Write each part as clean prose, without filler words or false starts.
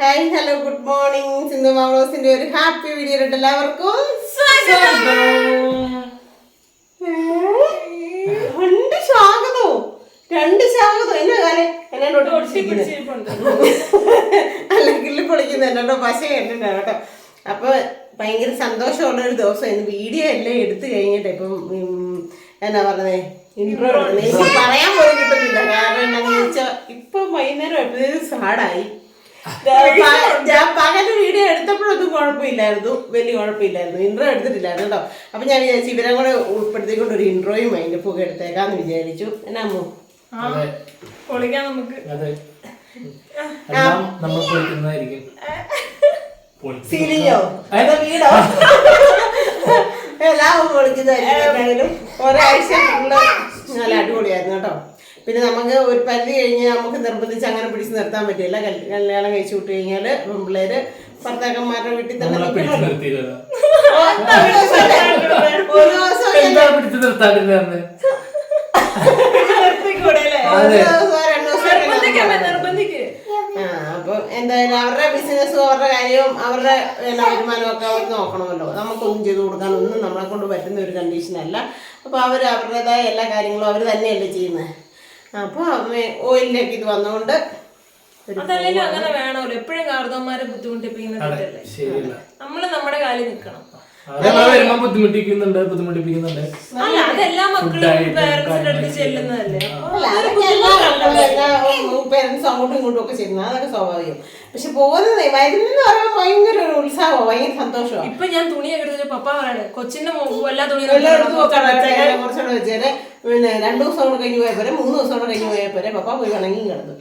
Hi hello good morning. Sindhu മാവളോസിന്റെ ഒരു happy video ഇട്ട് എല്ലാവർക്കും രണ്ട് സ്വാഗതം എന്നാ കാലം അല്ലെങ്കിൽ പൊളിക്കുന്ന എന്നോട്ടോ പശ കണ്ടിട്ടുണ്ടോ കേട്ടോ. അപ്പൊ ഭയങ്കര സന്തോഷമുള്ള ഒരു ദിവസമായിരുന്നു. വീഡിയോ എല്ലാം എടുത്തു കഴിഞ്ഞിട്ട് ഇപ്പം എന്നാ പറഞ്ഞേ ഇൻട്രോ എനിക്ക് പറയാൻ പോലും കിട്ടുന്നില്ല. കാരണം എന്താണെന്ന് വെച്ചാൽ ഇപ്പം വൈകുന്നേരം എപ്പോഴും സാഡായി. ഞാൻ പകല് വീഡിയോ എടുത്തപ്പോഴൊന്നും കുഴപ്പമില്ലായിരുന്നു, വലിയ കുഴപ്പമില്ലായിരുന്നു. ഇൻട്രോ എടുത്തിട്ടില്ലായിരുന്നു കേട്ടോ. അപ്പൊ ഞാൻ വിചാരിച്ചു ഇവരെ കൂടെ ഉൾപ്പെടുത്തിക്കൊണ്ട് ഒരു ഇൻട്രോയും അതിന്റെ പുക എടുത്തേക്കാന്ന് വിചാരിച്ചു. എന്നാ അമ്മു സീലിങ്ങോ വീടോ എല്ലാം പൊളിക്കുന്നതായിരിക്കും. ഒരാഴ്ച നല്ല അടിപൊളിയായിരുന്നു കേട്ടോ. പിന്നെ നമുക്ക് ഒരു പരിധി കഴിഞ്ഞ് നമുക്ക് നിർബന്ധിച്ച് അങ്ങനെ പിടിച്ച് നിർത്താൻ പറ്റില്ല. കല്യാണം കഴിച്ചു വിട്ട് കഴിഞ്ഞാല് പിള്ളേര് ഭർത്താക്കന്മാരുടെ വീട്ടിൽ തന്നെ ഒരു അപ്പൊ എന്തായാലും അവരുടെ ബിസിനസ്സും അവരുടെ കാര്യവും അവരുടെ വരുമാനവും ഒക്കെ അവർ നോക്കണമല്ലോ. നമുക്കൊന്നും ചെയ്തു കൊടുക്കാനൊന്നും നമ്മളെ കൊണ്ട് പറ്റുന്ന ഒരു കണ്ടീഷനല്ല. അപ്പൊ അവർ അവരുടേതായ എല്ലാ കാര്യങ്ങളും അവർ തന്നെയല്ലേ ചെയ്യുന്നത്. അപ്പൊ ഓയിലിലേക്ക് ഇത് വന്നുകൊണ്ട് അതല്ലല്ലോ അങ്ങനെ വേണമല്ലോ. എപ്പോഴും കാർന്നവന്മാരെ ബുദ്ധിമുട്ടിപ്പിക്കുന്നത് നമ്മള് നമ്മുടെ കാലിൽ നിൽക്കണം. ബുദ്ധിമുട്ടിപ്പിക്കുന്നുണ്ട്. അല്ല അതെല്ലാ മക്കളും പേരൻസിന്റെ അടുത്ത് ചെല്ലുന്നതല്ലേ. പേരൻസ് അങ്ങോട്ടും ഇങ്ങോട്ടും ഒക്കെ ചെയ്യുന്നത് അതൊക്കെ സ്വാഭാവികം. പക്ഷെ പോകുന്നത് വരുന്നെന്ന് പറയുമ്പോൾ ഭയങ്കര ഒരു ഉത്സാഹമോ ഭയങ്കര സന്തോഷമോ. ഇപ്പൊ ഞാൻ തുണിയൊക്കെ എടുത്തിട്ട് പപ്പ പറയണേ കൊച്ചിന്റെ എല്ലാ തുണിയും കുറച്ചുകൂടെ വെച്ചേരെ. പിന്നെ 2 ദിവസം കൂടെ കഴിഞ്ഞ് പോയാൽ പോരെ, 3 ദിവസം കൂടെ കഴിഞ്ഞ് പോയാൽ പോരെ. പപ്പ പോയി വേണമെങ്കിൽ കിടന്നു.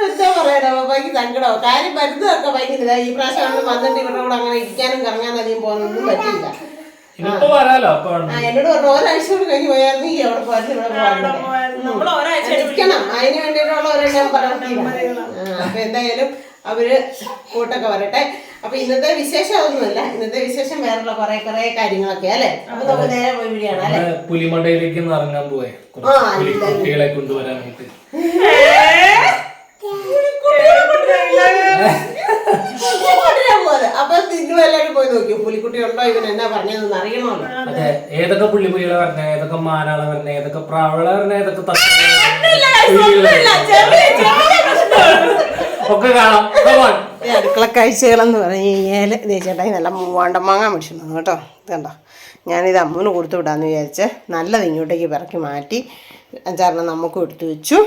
എന്താ പറയാനോ പപ്പയ്ക്ക് സങ്കടമോ. കാര്യം മരുന്നൊക്കെ ഭയങ്കര ഈ പ്രാവശ്യം വന്നിട്ട് ഇവരുടെ കൂടെ അങ്ങനെ ഇരിക്കാനും കറങ്ങാനും അധികം പോകാനൊന്നും പറ്റിയില്ല. എന്നോട് പറഞ്ഞു ഒരാഴ്ച കൂടെ കഴിഞ്ഞ് പോയായിരുന്നു ഈ അവിടെ പോയാലും ഇവിടെ പോകാനിരിക്കണം. അതിന് വേണ്ടിയിട്ടുള്ള ഒരു ഞാൻ പറഞ്ഞില്ല. അപ്പൊ എന്തായാലും അവര് കൂട്ടൊക്കെ വരട്ടെ. അപ്പൊ ഇന്നത്തെ വിശേഷം അതൊന്നുമല്ല. ഇന്നത്തെ വിശേഷം വേറുള്ള കുറെ കാര്യങ്ങളൊക്കെ അല്ലെ. അപ്പൊ നമുക്ക് നേരെ പോയി വിടിയാണ് അല്ലെ. പുലിമണ്ടയിലേക്ക് ഇറങ്ങാൻ പോയെ കുട്ടികളെ കൊണ്ടുവരാനായിട്ട്. അപ്പൊ നിങ്ങൾ എല്ലാവരും പോയി നോക്കിയോ പുലിക്കുട്ടി ഉണ്ടോ ഇവൻ എന്നാ പറഞ്ഞതെന്ന് അറിയണമല്ലോ. അതെ, ഏതൊക്കെ പുള്ളിപ്പുലികളെ പറഞ്ഞ, ഏതൊക്കെ മാനാളെ പറഞ്ഞ, ഏതൊക്കെ പ്രാവളെ പറഞ്ഞ, ഏതൊക്കെ ഒക്കെ കാണാം. അടുക്കള കാഴ്ചകളെന്ന് പറഞ്ഞു കഴിഞ്ഞാല് ചേട്ടായി നല്ല മൂവാണ്ടമാങ്ങ മേടിച്ചിരുന്നു കേട്ടോ. ഇതുണ്ടോ, ഞാനിത് അമ്മൂന് കൊടുത്തു വിടാന്ന് വിചാരിച്ച് നല്ലത് ഇങ്ങോട്ടേക്ക് പിറക്കി മാറ്റി 5-6 നമുക്കും എടുത്തു വെച്ചു.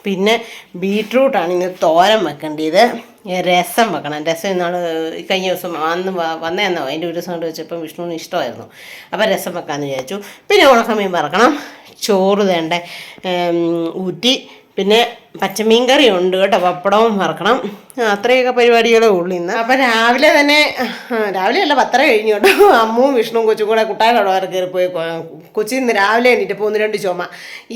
പിന്നെ ബീട്രൂട്ടാണ് ഇന്ന് തോരൻ വെക്കേണ്ടത്. രസം വെക്കണം. രസം ഇന്നാൾ കഴിഞ്ഞ ദിവസം വന്നേന്നോ അതിൻ്റെ ഒരു ദിവസം കൊണ്ട് വെച്ചപ്പം വിഷ്ണുവിന് ഇഷ്ടമായിരുന്നു. അപ്പോൾ രസം വെക്കാമെന്ന് വിചാരിച്ചു. പിന്നെ ഉണക്കമീൻ വറക്കണം. ചോറ് വേണ്ട ഊറ്റി. പിന്നെ പച്ചമീൻ കറി ഉണ്ട് കേട്ടോ. പപ്പടവും വറക്കണം. അത്രയൊക്കെ പരിപാടികളേ ഉള്ളൂ ഇന്ന്. അപ്പം രാവിലെ തന്നെ രാവിലെയല്ല 10:30 കഴിഞ്ഞു കേട്ടോ. അമ്മുവും വിഷ്ണുവും കൊച്ചും കൂടെ കുട്ടായിയുടെ അവിടെ കയറിപ്പോയി. കൊച്ചി ഇന്ന് രാവിലെ എണീറ്റപ്പോൾ 1-2 ചുമ.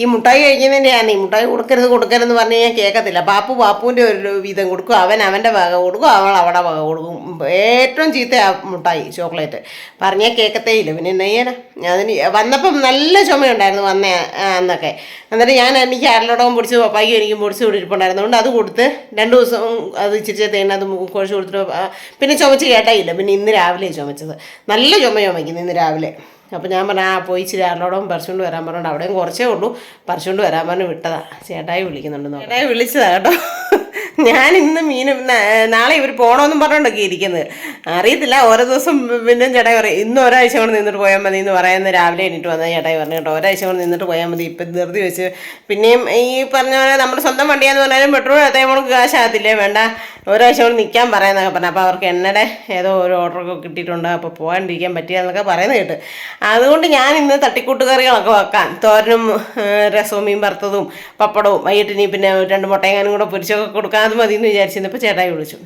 ഈ മുട്ടായി കഴിക്കുന്നതിൻ്റെയാണ്. ഈ മുട്ടായി കൊടുക്കരുതെന്ന് പറഞ്ഞ് ഞാൻ കേൾക്കത്തില്ല. പാപ്പുവിൻ്റെ ഒരു വീതം കൊടുക്കും, അവൻ്റെ വക കൊടുക്കും, അവൾ അവിടെ വക കൊടുക്കും. ഏറ്റവും ചീത്ത മുട്ടായി ചോക്ലേറ്റ് പറഞ്ഞാൽ കേൾക്കത്തേ ഇല്ല. പിന്നെ എന്നാ ചെയ്യാനാ. അതിന് വന്നപ്പം നല്ല ചുമയുണ്ടായിരുന്നു വന്നേ അന്നൊക്കെ. എന്നിട്ട് എനിക്ക് ആരിലോടവും പൊടിച്ച് പപ്പായ്ക്കും എനിക്കും പൊടിച്ച് വിട്ടിരിപ്പുണ്ടായിരുന്നു. അതുകൊണ്ട് അത് കൊടുത്ത് 2 ദിവസം അത് ഇച്ചിരി തേങ്ങ അത് കുഴച്ച് കൊടുത്തിട്ട് പിന്നെ ചുമച്ച് കേട്ടായില്ല. പിന്നെ ഇന്ന് രാവിലെ ചുമച്ചത്. നല്ല ചുമയ്ക്കുന്നു ഇന്ന് രാവിലെ. അപ്പോൾ ഞാൻ പറഞ്ഞാൽ പോയി ഇച്ചിരി ആരിലോടവും പറിച്ചുകൊണ്ട് വരാൻ പറഞ്ഞുകൊണ്ട് അവിടെയും കുറച്ചേ ഉള്ളൂ. പറിച്ചുകൊണ്ട് വരാൻ പറഞ്ഞ് വിട്ടതാ. ചേട്ടായി വിളിക്കുന്നുണ്ടെന്ന്. ചേട്ടായി വിളിച്ചതാ കേട്ടോ. ഞാൻ ഇന്ന് നാളെ ഇവർ പോകണമെന്നും പറഞ്ഞുകൊണ്ടൊക്കെ ഇരിക്കുന്നത്. അറിയത്തില്ല. ഓരോ ദിവസം പിന്നെ ചേട്ടായി പറയും ഇന്ന് ഒരാഴ്ച കൊണ്ട് നിന്നിട്ട് പോയാൽ മതി എന്ന് പറയുന്നത്. രാവിലെ എണീറ്റ് വന്നാൽ ചേട്ടായി പറഞ്ഞു കേട്ടോ ഒരാഴ്ച കൊണ്ട് നിന്നിട്ട് പോയാൽ മതി. ഇപ്പം ധൃതി വെച്ച് പിന്നെയും ഈ പറഞ്ഞ പോലെ നമ്മുടെ സ്വന്തം വണ്ടിയാന്ന് പറഞ്ഞാലും പെട്രോൾ നമുക്ക് കാശാകത്തില്ലേ. വേണ്ട ഒരാഴ്ച കൊണ്ട് നിൽക്കാൻ പറയാമെന്നൊക്കെ പറഞ്ഞു. അപ്പോൾ അവർക്ക് എണ്ണയുടെ ഏതോ ഒരു ഓർഡറൊക്കെ കിട്ടിയിട്ടുണ്ട്. അപ്പോൾ പോകാണ്ടിരിക്കാൻ പറ്റിയെന്നൊക്കെ പറയുന്നത് കേട്ട്. അതുകൊണ്ട് ഞാൻ ഇന്ന് തട്ടിക്കൂട്ട് കറികളൊക്കെ വെക്കാം. തോരനും രസവും മീൻ വറുത്തതും പപ്പടവും വൈകിട്ടിനി പിന്നെ 2 മുട്ടയെങ്ങാനും കൂടെ പൊരിച്ചൊക്കെ കൊടുക്കാൻ അത് മതി എന്ന് വിചാരിച്ചിരുന്നപ്പോൾ ചേട്ടായി വിളിച്ചു.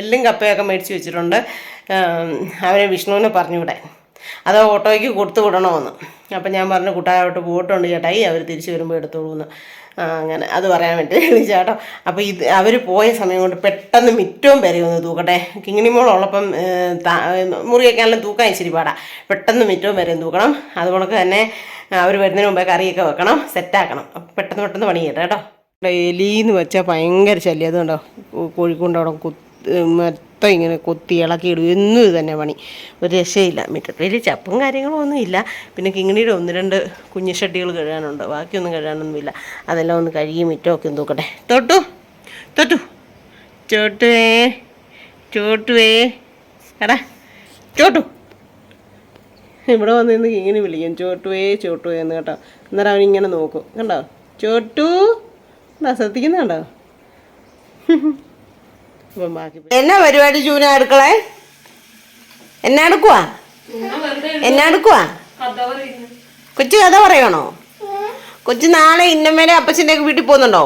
എല്ലാം കപ്പയൊക്കെ മേടിച്ച് വെച്ചിട്ടുണ്ട്. അവരെ വിഷ്ണുവിനെ പറഞ്ഞുവിടെ അത് ഓട്ടോയ്ക്ക് കൊടുത്തു വിടണമെന്ന്. അപ്പം ഞാൻ പറഞ്ഞു കുട്ടായോട്ട് പോയിട്ടുണ്ട് ചേട്ടായി, അവർ തിരിച്ച് വരുമ്പോൾ എടുത്തോളൂ എന്ന്. അങ്ങനെ അത് പറയാൻ വേണ്ടി വിളിച്ചാട്ടോ. അപ്പോൾ അവർ പോയ സമയം കൊണ്ട് പെട്ടെന്ന് മിറ്റവും പെരയൊന്ന് തൂക്കട്ടെ. കിങ്ങിണിമോളുള്ളപ്പം മുറിയൊക്കെയാണെങ്കിലും തൂക്കാൻ ഇച്ചിരി പാടാ. പെട്ടെന്ന് മിറ്റവും പെരയും തൂക്കണം. അതുകൊണ്ട് തന്നെ അവർ വരുന്നതിന് മുമ്പേ കറിയൊക്കെ വെക്കണം, സെറ്റാക്കണം. പെട്ടെന്ന് പണി ചെയ്യട്ടെ കേട്ടോ. എലിന്ന് വെച്ചാൽ ഭയങ്കര ശല്യം. അതുകൊണ്ടോ കോഴിക്കൊണ്ട് അവിടെ മൊത്തം ഇങ്ങനെ കൊത്തി ഇളക്കിയിടും. എന്നും ഇത് തന്നെ പണി. ഒരു രക്ഷയില്ല. മിറ്റത്തിൽ ചപ്പും കാര്യങ്ങളും ഒന്നുമില്ല. പിന്നെ കിങ്ങിണിയുടെ 1-2 കുഞ്ഞു ഷട്ടികൾ കഴുകാനുണ്ട്. ബാക്കിയൊന്നും കഴുകാനൊന്നുമില്ല. അതെല്ലാം ഒന്ന് കഴുകി മിറ്റമൊക്കെ നോക്കട്ടെ. തൊട്ടു ചോട്ടുവേ ചോട്ടുവേ എടാ ചോട്ടു. ഇവിടെ വന്ന് നിന്ന് കിങ്ങിണി വിളിക്കും ചോട്ടുവേ ചോട്ടുവേ എന്ന് കേട്ടോ. അന്നേരം അവനിങ്ങനെ നോക്കും കണ്ടോ. ചോട്ടു ശ്രദ്ധിക്കുന്നുണ്ടോ? അപ്പം ബാക്കി എന്നാ പരിപാടി ചൂന അടുക്കളെ? എന്നാ എടുക്കുവാ? കൊച്ചു കഥ പറയണോ? കൊച്ചു നാളെ ഇന്നമ്മേടെ അപ്പച്ചൻ്റെ ഒക്കെ വീട്ടിൽ പോകുന്നുണ്ടോ?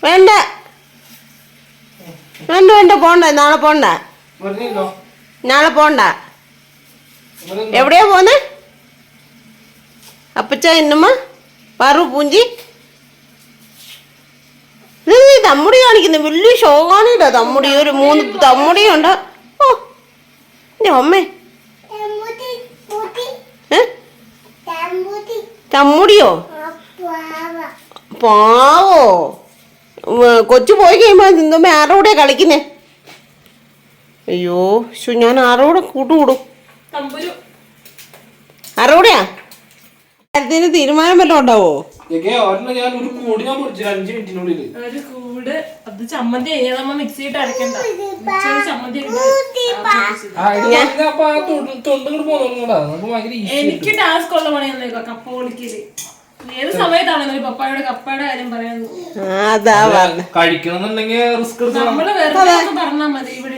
വേണ്ട വേണ്ട വേണ്ട പോണ്ട. നാളെ പോണ്ട. നാളെ പോണ്ട. എവിടെയാ പോന്നെ? അപ്പച്ച ഇന്നമ്മ പാറു പൂഞ്ചി തമ്മുടി കാണിക്കുന്നു. വലിയ ഷോ കാണില്ല തമ്മുടി. ഒരു 3 തമ്മുടിയുണ്ട്. ഓ എൻ്റെ അമ്മേ. തമ്മുടിയോ? പാവോ. കൊച്ചു പോയി കഴിയുമ്പോ നിന്നമ്മ ആരുടെ കൂടെ കളിക്കുന്നേ? അയ്യോ ഞാൻ ആരോടെ കൂട്ടുകൂടും? ആരോടെയാ? കാര്യത്തിന് തീരുമാനം വല്ലതും ഉണ്ടാവോ? ഒരു കൂട് അത് ചമ്മന്തി നമ്മ മിക്സിയിട്ട് അരക്കണ്ട. എനിക്ക് ടാസ്ക് ഉള്ള പണിയാ കപ്പ പൊളിക്കല്. ഏത് സമയത്താണെന്നൊരു കപ്പയുടെ കാര്യം പറയാൻ നമ്മള് വെറുതെ പറഞ്ഞാൽ മതി. ഇവിടെ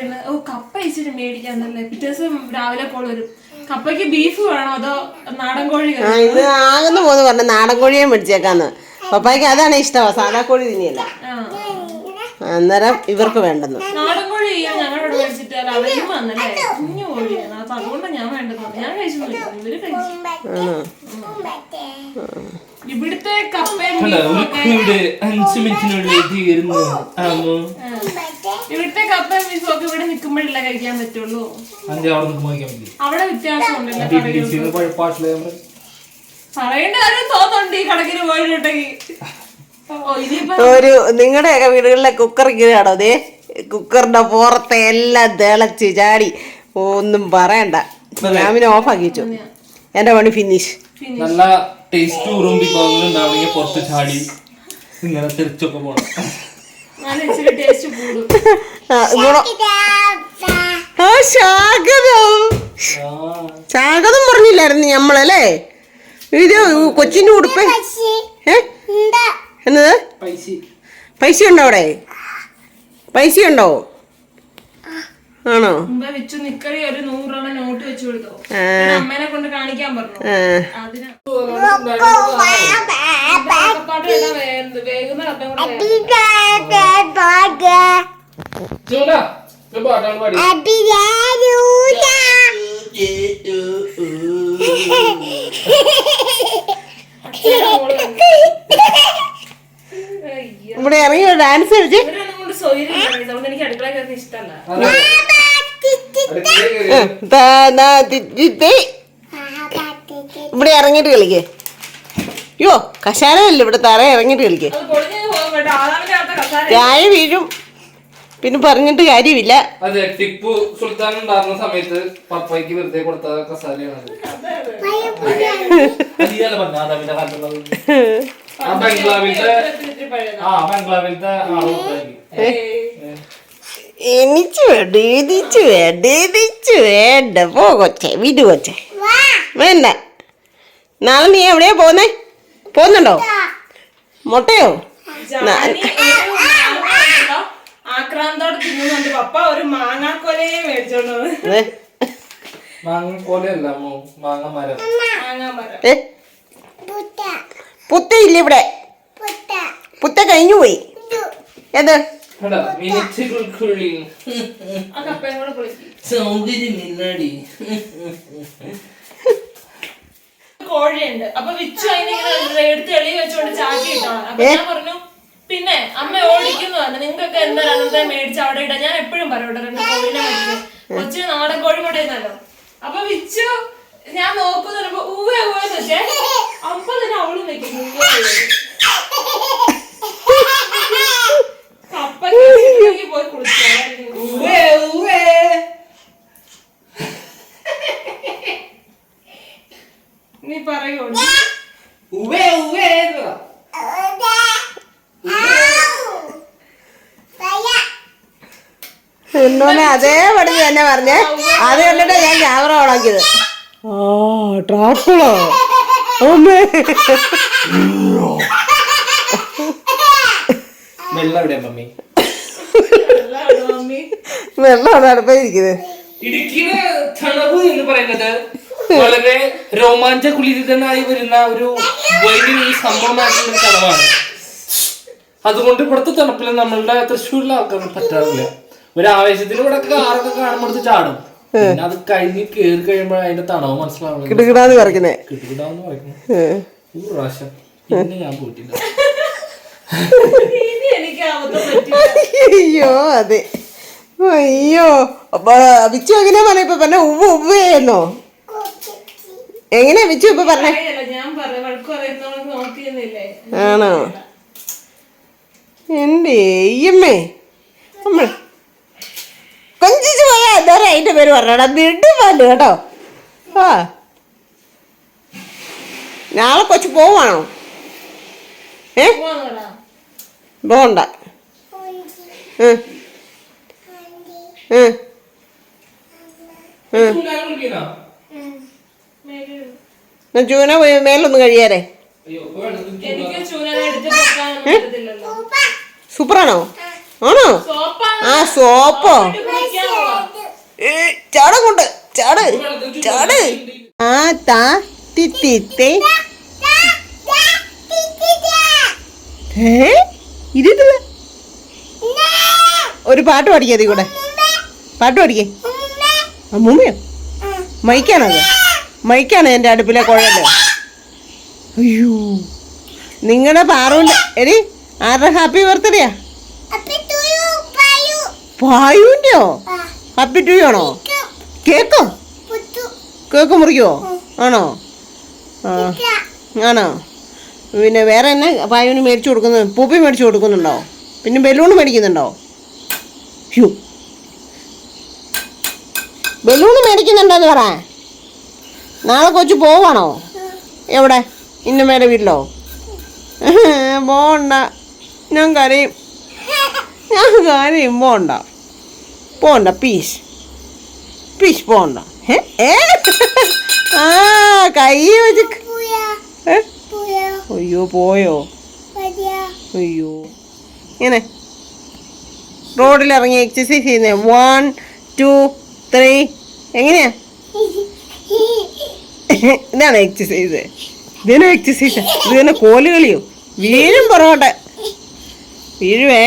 കപ്പ ഇച്ചിരി മേടിക്കാന്നല്ലേ. പിറ്റേ ദിവസം രാവിലെ കോൾ വരും. കപ്പയ്ക്ക് ബീഫ് വേണോ അതോ നാടൻ കോഴി? ഇത് ആകുന്നു പോന്ന് പറഞ്ഞ നാടൻ കോഴിയെ മേടിച്ചേക്കാന്ന്. പപ്പായ്ക്ക് അതാണ് ഇഷ്ടമാ. സാധാ കോഴി തിന്നിയല്ല. അന്നേരം ഇവർക്ക് വേണ്ടെന്ന്. നാടൻ കോഴി ഞങ്ങളോട് മേടിച്ചിട്ട് അവരും വന്നല്ലേ കുഞ്ഞു കോഴിയാണ്. അപ്പൊ അതുകൊണ്ടാണ് ഞാൻ വേണ്ടെന്ന്. ഞാൻ കഴിച്ചൊന്നുമില്ല. ഇവര് കഴിച്ചു. ഇവിടുത്തെ കപ്പയും ഇവിടുത്തെ കപ്പയും ബീഫും ഒക്കെ ഇവിടെ നിൽക്കുമ്പോഴല്ല കഴിക്കാൻ പറ്റുള്ളൂ. അവിടെ വ്യത്യാസം ഉണ്ടല്ലോ. പറയേണ്ട കാര്യം തോന്നുന്നുണ്ട് ഈ കണക്കിന് പോയിട്ടുണ്ടെങ്കിൽ. ഒരു നിങ്ങളുടെയൊക്കെ വീടുകളിലെ കുക്കർ ഇങ്ങനെയാണോ? അതേ കുക്കറിന്റെ പുറത്തെ എല്ലാം തിളച്ച് ചാടി. ഒന്നും പറയണ്ട. ഞാൻ പിന്നെ ഓഫാക്കി വെച്ചു. എന്റെ പണി ഫിനിഷ്. നല്ല ടേസ്റ്റ് ഉണ്ടാവണമെങ്കിൽ പുറത്ത് ചാടി ഇങ്ങനെ തിരിച്ചൊക്കെ പോണം. ശാഗതം പറഞ്ഞില്ലായിരുന്നു ഞമ്മളല്ലേ? ഇത് കൊച്ചിന്റെ ഉടുപ്പ് എന്നത്? പൈസ ഉണ്ടോ അവിടെ? പൈസ ഉണ്ടോ? ആണോ? ഒരു 100 നോട്ട് വെച്ച് കൊടുത്തോ. അമ്മേനെ കൊണ്ട് കാണിക്കാൻ പറഞ്ഞു. വേഗുന്ന കപ്പയും ഇവിടെ ഇറങ്ങി ഡാൻസ് കളിച്ച് എനിക്ക് അടുക്കള കയറുന്ന ഇഷ്ടമല്ല. ഇവിടെ ഇറങ്ങിട്ട് കളിക്കേ. അയ്യോ കശാലല്ലേ ഇവിടെ തറ ഇറങ്ങിട്ട് കളിക്കേ. ചായ വീഴും. പിന്നെ പറഞ്ഞിട്ട് കാര്യമില്ല. അതെ ടിപ്പു സുൽത്താൻ ഉണ്ടായിരുന്ന സമയത്ത് പപ്പയ്ക്ക് വെറുതെ കൊടുത്ത കസാലയാണ്. ബംഗ്ലാവിലത്തെ എനിക്ക് വേണ്ട പോ കൊച്ചേ. വിടു കൊച്ചേ വേണ്ട. നാളെ നീ എവിടെയാ പോകുന്നുണ്ടോ? മുട്ടയോ? ആക്രാന്തോടെ തിന്നുന്നുണ്ട് പപ്പ. ഒരു മാങ്ങാക്കൊലയെ മേടിച്ചോണ്ട് മാങ്ങാക്കൊലയല്ല മാങ്ങമരം. പുത്തയില്ല ഇവിടെ. പുത്ത കഴിഞ്ഞു പോയി. ഏത് കോഴിയുണ്ട്. അപ്പൊ വിച്ചു അതിനെ എടുത്ത് എളി വെച്ചോണ്ട് ചാക്കി ഇട്ടാണ്. അപ്പൊ ഞാൻ പറഞ്ഞു പിന്നെ അമ്മ ഓടിക്കുന്നു പറഞ്ഞു. നിങ്ങൾക്കൊക്കെ എന്താ രണ്ടേ മേടിച്ച് അവിടെ ഇടാം. ഞാൻ എപ്പോഴും പറയൂട്ടോ 2 കോഴിനെ മേടിക്കും. കൊച്ചിന് നാടൻ കോഴി മുട്ടയുന്നല്ലോ. അപ്പൊ വിച്ചു ഞാൻ നോക്കുന്ന ഊവേ ഊവെന്ന് വെച്ചേ അപ്പൊ തന്നെ അവളും വെക്കുന്നു കപ്പയ്ക്ക് പോയി കുളിച്ചു. നീ പറയോ എന്നോനെ അതേപടി തന്നെ പറഞ്ഞേ. അത് കണ്ടിട്ട് ഞാൻ ക്യാമറ ഓണാക്കിയത്. ട്രാക്കുളോ വെള്ളമാണ് അടുപ്പിരിക്കുന്നത്. ഇടുക്കിയിലെ തണവ് എന്ന് പറയുന്നത് വളരെ രോമാഞ്ചകുലിതനായി വരുന്ന ഒരു വലിയ സംഭവമായിട്ടുള്ള തണവാണ്. അതുകൊണ്ട് ഇവിടുത്തെ തണുപ്പിൽ നമ്മളുടെ തൃശ്ശൂരിലെ ആൾക്കാർക്ക് പറ്റാറില്ല. ഒരു ആവേശത്തിന് ഇവിടെ കാറൊക്കെ കാണുമ്പോൾ ചാടും. പിന്നെ അത് കഴിഞ്ഞ് കേറി കഴിയുമ്പോൾ അതിന്റെ തണവ് മനസ്സിലാവുന്നത് കിടുകിടാന്ന് പറയുന്നേ. കിടുകിടാന്ന് പറയുന്നത് ഒരു പ്രാവശ്യം പിന്നെ ഞാൻ പോയിട്ടില്ല. അയ്യോ അതെ അയ്യോ. വിച്ചു എങ്ങനെയാ പറഞ്ഞ ഇപ്പൊ പറഞ്ഞ ഉവ്വെന്നോ? എങ്ങനെയാ വിച്ചു ഇപ്പൊ പറഞ്ഞേ? ആണോ? എന്റെ അയ്യമ്മേ നമ്മൾ കൊഞ്ചിച്ച് പോയാ എന്താ അതിന്റെ പേര് പറഞ്ഞാടാ ബിഡ് പാല് കേട്ടോ. ആ നാളെ കൊച്ചു പോവാണോ? പോണ്ട. ചൂന മേലൊന്നും കഴിയാറേ. സൂപ്പറാണോ? ആണോ? ആ സോപ്പോ? ചാട കൊണ്ട് ചാട് ചാട്. ആ താ തിത്തി ഇരുന്നില്ല. ഒരു പാട്ട് പാടിക്കേ. അതി കൂടെ പാട്ട് പാടിക്കേ. അമ്മൂമ്മയോ? മൈക്കാണത്? മൈക്കാണ് എൻ്റെ അടുപ്പിലെ കുഴല്. അയ്യോ നിങ്ങളുടെ പാറുവിൻ്റെ എടി ആരുടെ ഹാപ്പി ബർത്ത്ഡേയാ? പായുവിൻ്റെയോ? ഹാപ്പി ടു ആണോ? കേക്കോ? കേക്ക് മുറിക്കുവോ? ആണോ? ആ ആണോ? പിന്നെ വേറെ തന്നെ പായുവിന് മേടിച്ചു കൊടുക്കുന്നത്? പൂപ്പി മേടിച്ചു കൊടുക്കുന്നുണ്ടോ? പിന്നെ ബലൂൺ മേടിക്കുന്നുണ്ടോ? യ്യോ ബലൂണ് മേടിക്കുന്നുണ്ടോന്ന് പറ. നാളെ കൊച്ചു പോവാണോ? എവിടെ? ഇന്നമ്മയുടെ വീട്ടിലോ? പോണ്ട. ഞാൻ കരയും. പോണ്ട പോണ്ട പീസ് പീസ് പോണ്ട. ആ കൈ വെച്ച് അയ്യോ പോയോ? അയ്യോ ഇങ്ങനെ റോഡിലിറങ്ങി എക്സസൈസ് ചെയ്യുന്നേ. 1 2 3 എങ്ങനെയാ? ഇതാണ് എക്സസൈസ്. ഇതിനെ എക്സസൈസ് ഇത് തന്നെ കോല് കളിയോ? വീഴും പുറകോട്ടെ വീഴുവേ.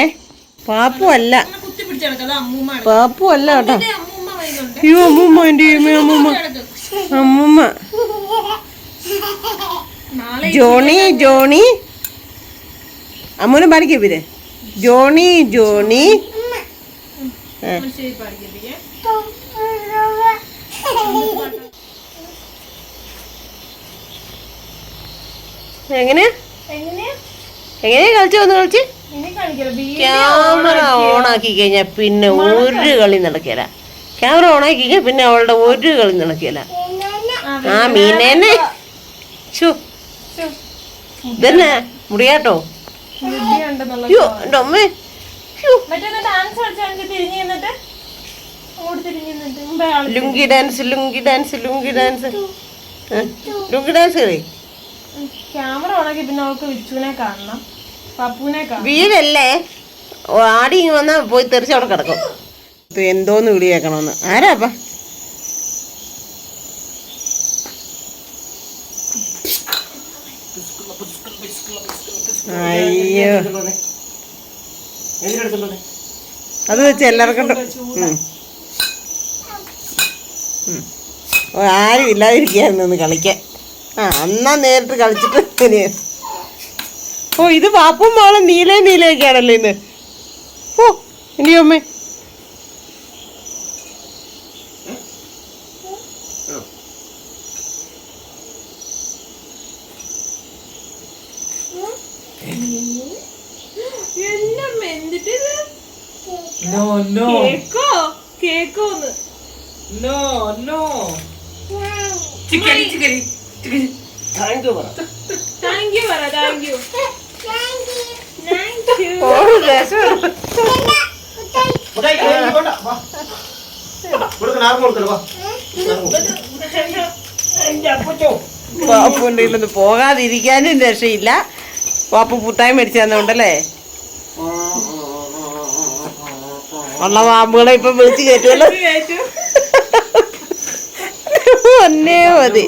പാപ്പു അല്ല പാപ്പു അല്ല കേട്ടോ. അയ്യോ അമ്മൂമ്മ എൻ്റെ അമ്മൂമ്മ അമ്മൂമ്മ. ജോണി ജോണി അമ്മൂനെ പാടിക്കേ പിന്നെ. ജോണി ജോണി എങ്ങനെയാ എങ്ങനെയാ കളിച്ചു വന്ന് കളിച്ച്? ക്യാമറ ഓണാക്കി കഴിഞ്ഞാൽ പിന്നെ ഒരു കളി നടക്കില്ല. ക്യാമറ ഓണാക്കി കഴിഞ്ഞാൽ പിന്നെ അവളുടെ ഒരു കളി നടക്കില്ല. ആ മീനേനെ ഇതന്നെ മുടിയാട്ടോ. അമ്മേ lungi dance lungi dance lungi dance lungi dance കളി. ക്യാമറ ഓണാക്കി പിന്നെ അവൾക്ക് വിച്ചുവിനെ കാണണം, പപ്പുവിനെ കാണണം. വീടല്ലേ ആടി ഇങ്ങ് വന്നാ പോയി തെറിച്ച് അവിടെ കിടക്കും. എന്തോന്ന് വിളി കേൾക്കണമെന്ന്. ആരാപ്പ? അയ്യോ അത് വെച്ച് എല്ലാവർക്കും ആരും ഇല്ലാതിരിക്കായിരുന്നു കളിക്കാൻ. ആ എന്നാ നേരിട്ട് കളിച്ചിട്ട്. ഓ ഇത് പാപ്പും മോളും നീലയൊക്കെ ആണല്ലോ ഇന്ന്. ഓ എൻ്റെ അമ്മേ നോ നോ കേക്കോന്ന് no no chicken chicken chicken thank you പറ താങ്ക് യു പാപ്പുണ്ട് ഇല്ലൊന്ന് പോകാതിരിക്കാനും രക്ഷയില്ല. പാപ്പു പുട്ടായി മേടിച്ചു തന്നോണ്ടല്ലേ. ഉള്ള പാമ്പുകളെ ഇപ്പൊ വിളിച്ചു കയറ്റുമല്ലോ. ഒന്നേ മതി.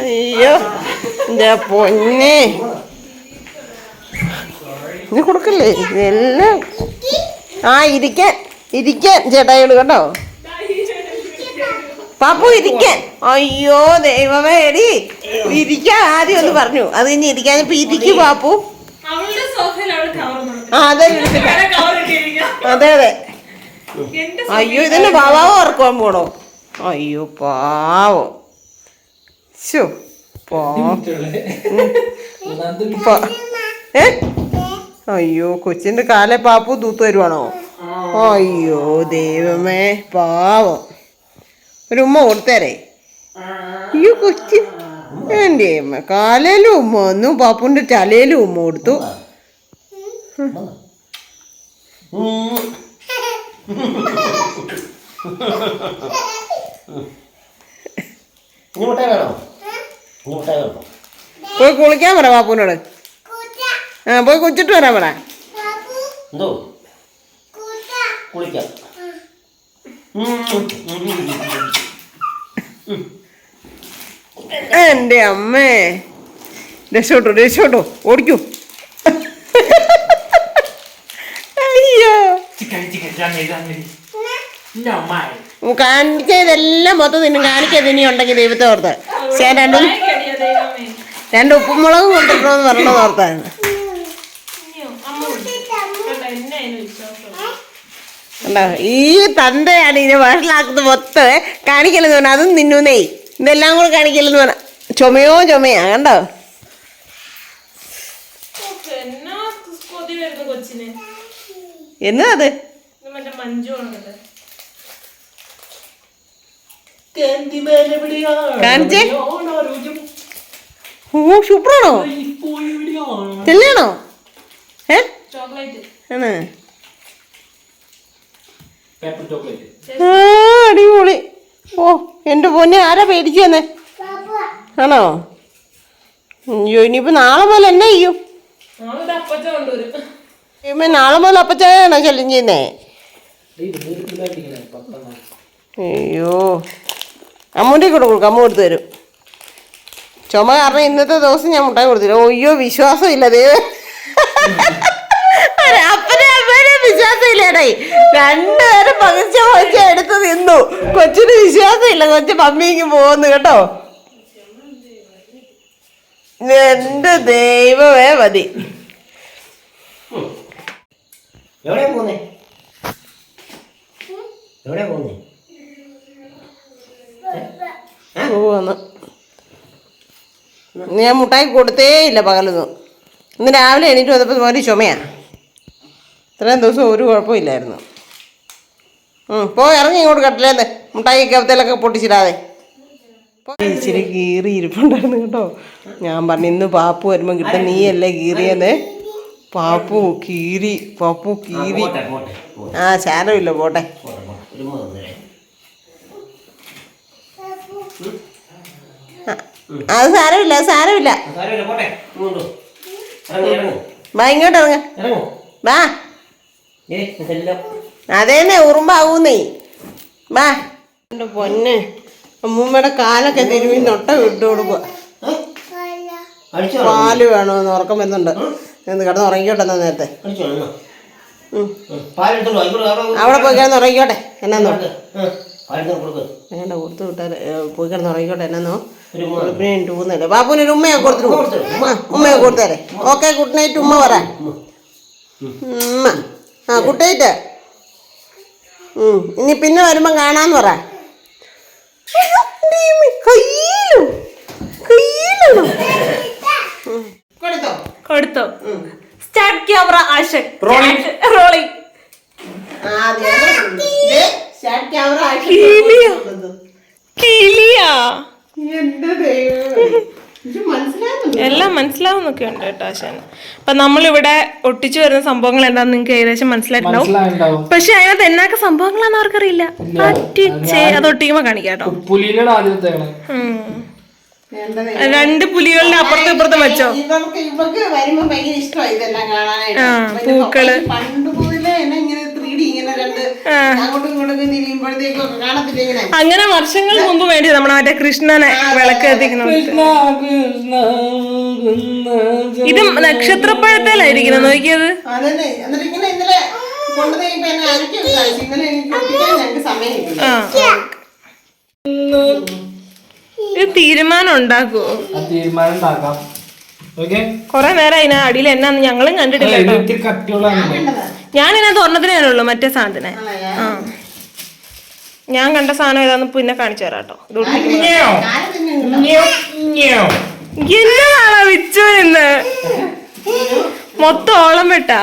അയ്യോ എന്റെ പൊന്നെ, ഇത് കൊടുക്കല്ലേ ഇതെല്ലാം. ഇരിക്കാൻ ചേട്ടായിയോട് കേട്ടോ. പാപ്പു ഇരിക്കാൻ. അയ്യോ ദൈവമേ, എടി ഇരിക്കാൻ ആദ്യം ഒന്ന് പറഞ്ഞു. അത് കഴിഞ്ഞ് ഇരിക്കാൻ ഇപ്പൊ ഇരിക്കു പാപ്പു. അതെ അതെ അതെ. അയ്യോ ഇതന്നെ പാവാവോ ഉറക്കുവാൻ പോണോ? അയ്യോ പാവോ. അയ്യോ കൊച്ചിന്റെ കാലെ പാപ്പു തൂത്ത് വരുവാണോ? അയ്യോ ദൈവമേ പാവം. ഒരു ഉമ്മ കൊടുത്തേരെ. അയ്യോ കൊച്ചി എൻ്റെ അമ്മ കാലേലും ഉമ്മ വന്നു, പാപ്പുന്റെ തലയിലും ഉമ്മ കൊടുത്തു. പോയി കുളിക്കാൻ പറ പാപ്പുനോട്. പോയി കുളിച്ചിട്ട് വരാൻ പറ. എൻ്റെ അമ്മേ, രക്ഷോട്ടോ ഓടിക്കൂ. അയ്യോ കാണിച്ചതെല്ലാം മൊത്തം തിന്നും. കാണിക്കത് ഇനി ഉണ്ടെങ്കിൽ ദൈവത്തെ ഓർത്ത്. രണ്ട് ഉപ്പുമുളകും കൊണ്ടിട്ടോന്ന് പറഞ്ഞത് ഓർത്താണ്. ഈ തന്തയാണ് ഇതിനെ വഷളാക്കുന്നത് മൊത്തം. കാണിക്കലെന്ന് പറഞ്ഞാൽ അതും തിന്നൂന്നേ. ഇതെല്ലാം കൂടെ കാണിക്കലെന്ന് പറഞ്ഞാൽ ചുമയാ കണ്ടോ. എന്നാ അത് കാണിച്ചേ. ഓ സൂപ്പറാണോ? ചെല്ലാണോ? ആണ്. അടിപൊളി. ഓ എന്റെ പൊന്നെ, ആരാ പേടിച്ചു തന്നെ? ആണോ? അയ്യോ ഇനിയിപ്പോ നാളെ മുതൽ എന്നാ ചെയ്യും? നാളെ മുതൽ അപ്പച്ചായാണോ ശല്യം ചെയ്യുന്നേ? അയ്യോ അമ്മൂൻ്റെ കൂടെ കൊടുക്കും, അമ്മ കൊടുത്തു തരും. ചുമ കാരണം ഇന്നത്തെ ദിവസം ഞാൻ മുട്ടായി കൊടുത്തില്ല. അയ്യോ വിശ്വാസം ഇല്ല ദൈവം. അപ്പനെ അമ്മേനെ വിശ്വാസം ഇല്ലേടേ. രണ്ടുപേരും പകച്ച എടുത്ത് നിന്നു. കൊച്ചിന് വിശ്വാസം ഇല്ല, കൊച്ചു പമ്മിക്ക് പോകുന്നു കേട്ടോ. എന്റെ ദൈവമേ മതി. ഞാൻ മുട്ടായി കൊടുത്തേ ഇല്ല പകലൊന്നും. ഇന്ന് രാവിലെ എണീറ്റ് വന്നപ്പോൾ പോലെ ചുമയാ. ഇത്രയും ദിവസം ഒരു കുഴപ്പമില്ലായിരുന്നു. ഇറങ്ങി ഇങ്ങോട്ട് കട്ടിലേന്ന് മുട്ടായി കവത്തലൊക്കെ പൊട്ടിച്ചിടാതെ. ഇച്ചിരി കീറി ഇരിപ്പുണ്ടായിരുന്നു കേട്ടോ. ഞാൻ പറഞ്ഞു ഇന്ന് പാപ്പു വരുമ്പോൾ കിട്ടും, നീയല്ലേ കീറിയെന്ന്. പാപ്പു കീറി. സാരമില്ല പോട്ടെ. അത് സാരമില്ല. വാ ഇങ്ങോട്ട് ഇറങ്ങ. വാ. അതേന്നെ ഉറുമ്പാവൂന്നേ. വാ. എൻ്റെ പൊന്നെ, അമ്മൂമ്മയുടെ കാലൊക്കെ തിരുമ്മി നൊട്ട വിട്ടു കൊടുക്കുക. പാല് വേണമെന്ന് ഉറക്കം വരുന്നുണ്ട്. എന്ന് കിടന്ന് ഉറങ്ങിക്കോട്ടെ എന്നാ നേരത്തെ. അവിടെ പോയി കിടന്ന് ഉറങ്ങിക്കോട്ടെ. എന്നാന്നോ വേണ്ട കൊടുത്തു വിട്ടാൽ പോയി കിടന്ന് ഉറങ്ങിക്കോട്ടെ. എന്നാന്നോ പിന്നെ ടൂന്നല്ലേ. ബാപ്പുവിന് ഒരു ഉമ്മയൊക്കെ കൊടുത്തിട്ട് ഉമ്മയൊക്കെ കൊടുത്തേരെ. Okay good night. ഉമ്മ പറ. ഉമ്മ ഗുഡ് നൈറ്റ്. ഇനി പിന്നെ വരുമ്പം കാണാന്ന് പറ. കയ്യിലാണോ? എടുത്തോ. Start camera action. Rolling. Rolling. കിളിയാ എല്ലാം മനസ്സിലാവുന്നൊക്കെ ഉണ്ട് കേട്ടോ ആശാന്. അപ്പൊ നമ്മളിവിടെ ഒട്ടിച്ചു വരുന്ന സംഭവങ്ങൾ എന്താന്ന് നിങ്ങൾക്ക് ഏകദേശം മനസ്സിലായിട്ടുണ്ടാവും. പക്ഷെ അതിനകത്ത് എന്നൊക്കെ സംഭവങ്ങളാന്ന് അവർക്കറിയില്ല. പറ്റിച്ചേ അത് ഒട്ടിക്കുമ്പോ കാണിക്കാം കേട്ടോ. പുലിയുടെ ആദ്യത്തെ 2 പുലികളുടെ അപ്പുറത്തും ഇപ്പുറത്തും വെച്ചോ. ഇവർക്ക് വരുമ്പോ ഭയങ്കര ഇഷ്ടമായി ഇതെല്ലാം കാണാനായിട്ട്. പൂക്കള് പണ്ട് മുതലേ എന്നെ ഇങ്ങനെ 3D ഇങ്ങനെ രണ്ട് അങ്ങോട്ടും ഇങ്ങോട്ടും തിരിയുമ്പോഴത്തേക്കും കാണത്തില്ല ഇങ്ങനെ. അങ്ങനെ വർഷങ്ങൾ മുമ്പ് വേണ്ടി നമ്മളെ മറ്റേ കൃഷ്ണനെ വിളക്ക് എത്തിക്കണം. ഇത് നക്ഷത്രപ്പഴത്തേലായിരിക്കണം നോക്കിയത്. അതന്നെ എന്നിട്ട് ഇങ്ങനെ ഇന്നലെ കൊണ്ടുപോയി എന്നെ അരക്കി ഇന്നലെ എനിക്ക് ഒട്ടിക്കാൻ ഞങ്ങൾക്ക് സമയം കിട്ടില്ല. ഇത് തീരുമാനം ഉണ്ടാക്കുവോ? തീരുമാനം ഉണ്ടാക്കാം. കൊറേ നേരം അതിന് അടിയിൽ എന്നാന്ന് ഞങ്ങളും കണ്ടിട്ടില്ല. ഞാൻ ഇതിനകത്ത് ഒരെണ്ണത്തിനേ ഉള്ളൂ മറ്റേ സാധനത്തിനെ. ആ ഞാൻ കണ്ട സാധനം ഏതാന്ന് പിന്നെ കാണിച്ചു തരാം കേട്ടോ. എന്നതാണോ വിച്ചു നിന്ന് മൊത്തം ഓളം വെട്ടാ.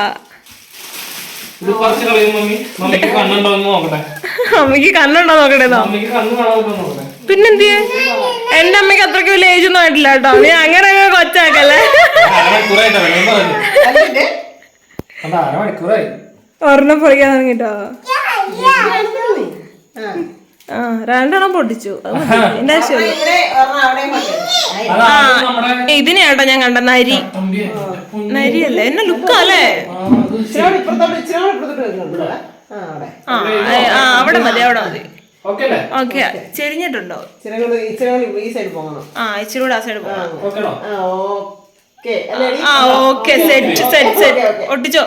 അമ്മക്ക് കണ്ണുണ്ടോ നോക്കട്ടേന്നോ? പിന്നെന്തിയെ എന്റെ അമ്മയ്ക്ക് അത്രയ്ക്ക് വലിയ ഏജ് ഒന്നും ആയിട്ടില്ല കേട്ടോ. നീ അങ്ങനെ കൊച്ചാക്കല്ലേ. ഒരെണ്ണം പൊളിക്കാൻ തുടങ്ങിട്ടോ. ആ 2 എണ്ണം പൊട്ടിച്ചു. എന്റെ ആവശ്യമില്ല. ഇതിനെ കേട്ടോ ഞാൻ കണ്ട നരിയല്ലേ എന്നെ ലുക്കല്ലേ. അവിടെ മതി അവിടെ മതി. ഓക്കെ ചെരിഞ്ഞിട്ടുണ്ടോ? ആ ഇച്ചിരി കൂടെ ആ സൈഡ് പോകണം. ആ ഓക്കെ സെറ്റ് സെറ്റ് സെറ്റ് ഒട്ടിച്ചോ.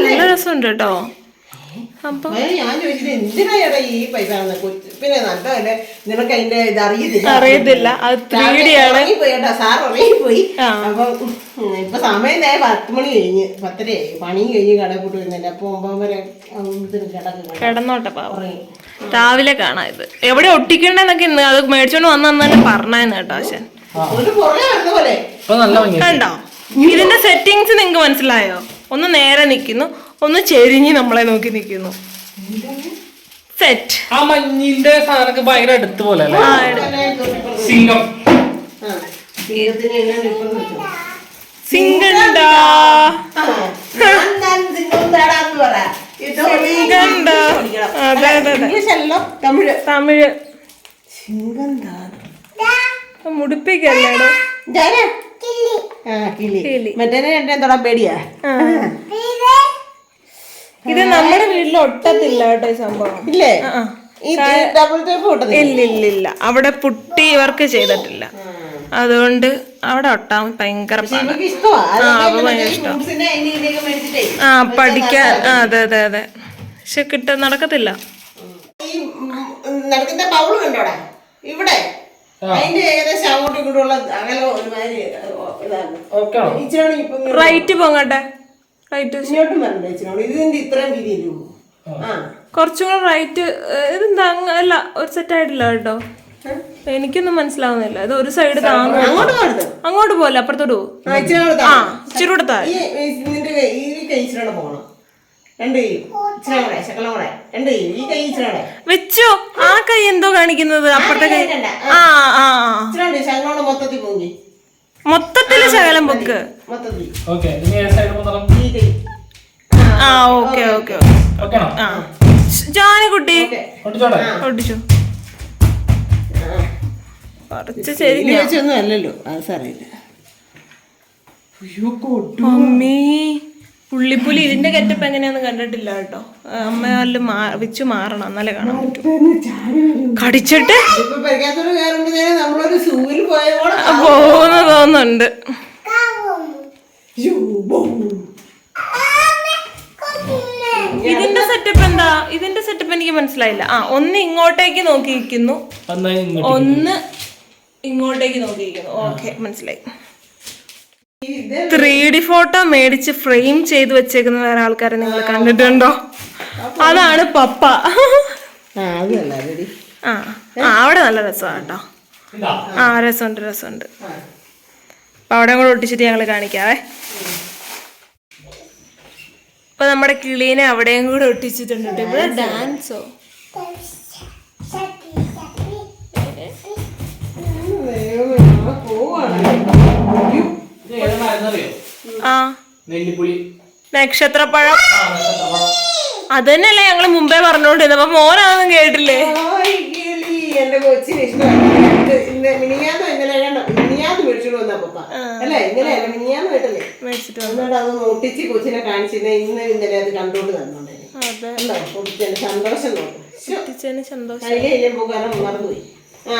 നല്ല രസമുണ്ട് കേട്ടോ. അപ്പൊ ഞാൻ ചോദിച്ചിട്ട് എന്തിനാ ഈ പൈസ പിന്നെ നല്ലതല്ലേ നിനക്ക് അതിന്റെ ഇത് അറിയത്തില്ല. അത് 3D ആണ്. സാർ ഉറങ്ങിപ്പോയി. അപ്പൊ ഇപ്പൊ സമയം 10 മണി കഴിഞ്ഞ് 10:30 ആയി. പണി കഴിഞ്ഞ് കടയിൽ പോയിട്ട് വരുന്നില്ല. അപ്പൊ 9 വരെ കിടന്നോട്ടെ പാവം. രാവിലെ കാണാം ഇത് എവിടെ ഒട്ടിക്കണ്ടെന്നൊക്കെ അത് മേടിച്ചോണ്ട് വന്നു തന്നെ പറഞ്ഞായിരുന്നു കേട്ടോ ആശാൻ. കണ്ടോ ഇതിന്റെ സെറ്റിങ്സ് നിങ്ങക്ക് മനസ്സിലായോ? ഒന്ന് നേരെ നിക്കുന്നു, ഒന്ന് ചെരിഞ്ഞ് നമ്മളെ നോക്കി നിക്കുന്നു. സെറ്റ്. ആ മഞ്ഞിന്റെ സാധനമൊക്കെ ഭയങ്കര അടുത്ത് പോലെ സിംഗം. സിംഗണ്ടാ തമിഴ് മുടിപ്പിക്കല്ലേടോ. ഇത് നമ്മുടെ വീട്ടിൽ ഒട്ടത്തില്ല കേട്ടോ ഈ സംഭവം. ഇല്ലേ? ഇല്ലില്ല അവിടെ പുട്ടി വർക്ക് ചെയ്തിട്ടില്ല. അതുകൊണ്ട് അവിടെ ഒട്ടാൻ ഭയങ്കര ആ പഠിക്കാൻ. അതെ അതെ അതെ. പക്ഷെ നടക്കത്തില്ല. ഇവിടെ അതിന്റെ ഏകദേശം അങ്ങോട്ടും ഇങ്ങോട്ടുള്ള അകലം ഒരുമാതിരി റൈറ്റ് പോങ്ങട്ടെ. റൈറ്റ് ഇങ്ങോട്ടും വരണ്ട ഇച്ചിനോട്. ഇതിന്റെ ഇത്രയും വീതിയല്ലേ ഉള്ളൂ. കുറച്ചും കൂടെ റൈറ്റ്. ഇതെന്താ അല്ല ഒരു സെറ്റ് ആയിട്ടില്ല കേട്ടോ. എനിക്കൊന്നും മനസ്സിലാവുന്നില്ല. ഇത് ഒരു സൈഡ് അങ്ങോട്ട് പോലെ അപ്പുറത്തോട്ട് പോകും. ആ ഇച്ചിരി കൂടെ താഴെ. വെച്ചോ. ആ കൈ എന്തോ കാണിക്കുന്നത് അപ്പുറത്തെ കൈ. മൊത്തത്തില് ശകലം പൊക്ക്. ആ ഓക്കെ ഓക്കെ ആ ജാനുകുട്ടി ഒട്ടിച്ചു. കുറച്ച് ശരിയൊന്നും അല്ലല്ലോ അത് സാറിയില്ല. മമ്മി പുള്ളിപ്പുലി ഇതിന്റെ കെറ്റപ്പ് എങ്ങനെയാന്ന് കണ്ടിട്ടില്ല കേട്ടോ. അമ്മയല്ല വെച്ച് മാറണം എന്നാലേ കാണാൻ പറ്റും. കടിച്ചിട്ട് പോകുന്ന തോന്നുന്നുണ്ട്. ഇതിന്റെ സെറ്റപ്പ് എന്താ? ഇതിന്റെ സെറ്റപ്പ് എനിക്ക് മനസ്സിലായില്ല. ആ ഒന്ന് ഇങ്ങോട്ടേക്ക് നോക്കിയിരിക്കുന്നു, ഒന്ന് ഇങ്ങോട്ടേക്ക് നോക്കിയിരിക്കുന്നു. ഓക്കെ മനസ്സിലായി. 3D ഫോട്ടോ മേടിച്ച് ഫ്രെയിം ചെയ്ത് വെച്ചേക്കുന്ന വേറെ ആൾക്കാരെ നിങ്ങൾ കണ്ടിട്ടുണ്ടോ? അതാണ് പപ്പ. ആ അവിടെ നല്ല രസമാണ് കേട്ടോ. ആ രസമുണ്ട് രസമുണ്ട്. അപ്പൊ അവിടെ കൂടെ ഒട്ടിച്ചിട്ട് ഞങ്ങൾ കാണിക്കാവേ. അപ്പൊ നമ്മുടെ കിളീനെ അവിടെയും കൂടെ ഒട്ടിച്ചിട്ടുണ്ട്. ഇവിടെ ഡാൻസോ ആ നക്ഷത്രപ്പഴം അത് തന്നെയല്ലേ ഞങ്ങള് മുമ്പേ പറഞ്ഞോണ്ടിരുന്നത്. അപ്പൊ മോനാണെന്നും കേട്ടില്ലേ? എന്റെ കൊച്ചിന് ഇഷ്ടമാണ്. മിനിയാന്ന് മിനിയാന്ന് മേടിച്ചോണ്ട് വന്ന പപ്പ അല്ല ഇങ്ങനെയല്ല മിനിയാന്ന് കേട്ടല്ലേ മേടിച്ചിട്ട് എന്നിട്ട് അത് ഒട്ടിച്ച് കൊച്ചിനെ കാണിച്ചിരുന്ന ഇന്നലെ അത് കണ്ടോണ്ട് തന്നോണ്ടേ സന്തോഷം നോക്കും സന്തോഷം. അതിലെ പോകാനും മറന്നുപോയി.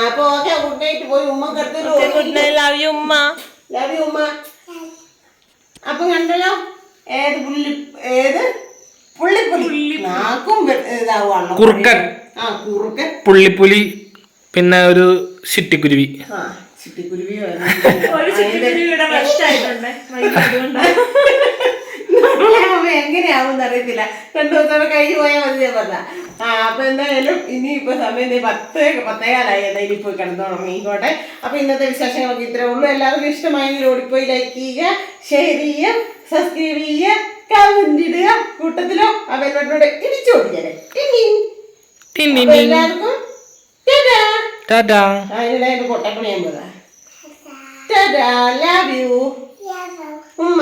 അപ്പൊ ഓക്കെ ഗുഡ് നൈറ്റ്. പോയി ഉമ്മക്ക് ഗുഡ് നൈറ്റ്. ലവ് യു ഉമ്മ. ലവ് യു ഉമ്മ. അപ്പൊ കണ്ടല്ലോ ഏത് പുള്ളിപ്പുലി നാക്കും ഇതാവുകയാണോ കുറുക്കൻ. ആ കുറുക്കൻ, പുള്ളിപ്പുലി, പിന്നെ ഒരു ചിട്ടിക്കുരുവി. ആ ചിട്ടിക്കുരുവിയോ എങ്ങനെയാവും അറിയത്തില്ല. 2 ദിവസം കഴിഞ്ഞ് പോയാൽ മതി ഞാൻ പറഞ്ഞ. അപ്പൊ എന്തായാലും ഇനിയിപ്പോ സമയം 10:10 എന്തായാലും പോയി കിടന്നോണം മീൻകോട്ടെ. അപ്പൊ ഇന്നത്തെ വിശേഷങ്ങളൊക്കെ ഇത്രേ ഉള്ളൂ. എല്ലാവർക്കും ഇഷ്ടമായെങ്കിൽ ഓടിപ്പോയി ലൈക്ക് ചെയ്യുക, ഷെയർ ചെയ്യുക, സബ്സ്ക്രൈബ് ചെയ്യുക, കമന്റ് ഇടുക, കൂട്ടത്തിലോ അവനോട് ഇടിച്ചോടിയാലേ എല്ലാവർക്കും അതിനിടെ പൊട്ടപ്പണിയാൻ പോകാം. ലവ് യു ഉമ്മ.